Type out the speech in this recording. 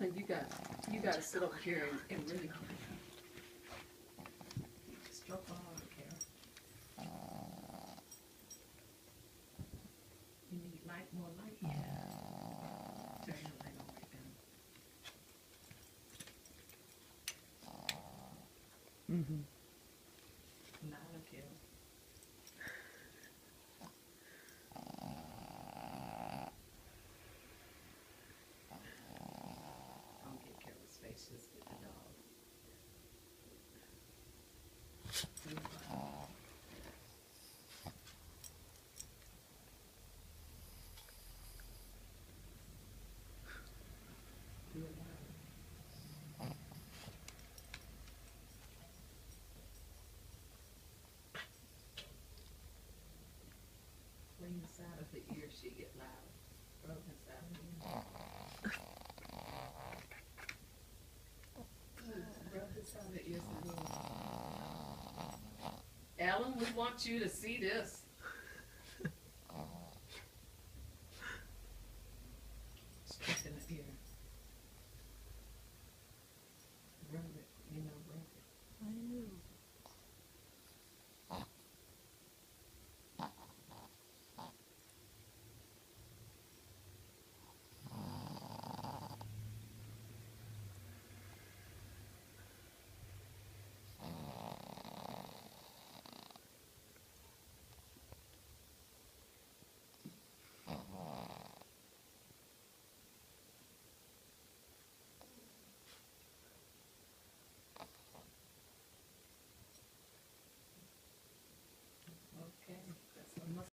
And you got to sit over here and really stroke on the camera. You need light, more light. Yeah. Turn the light on right now. Mm-hmm. Not a kill. Don't get Carol's face just with the dog. Do it now. Clean the side of the ear, she get loud. Rub inside of the ear. Rub inside of the ears a little. Alan, we want you to see this.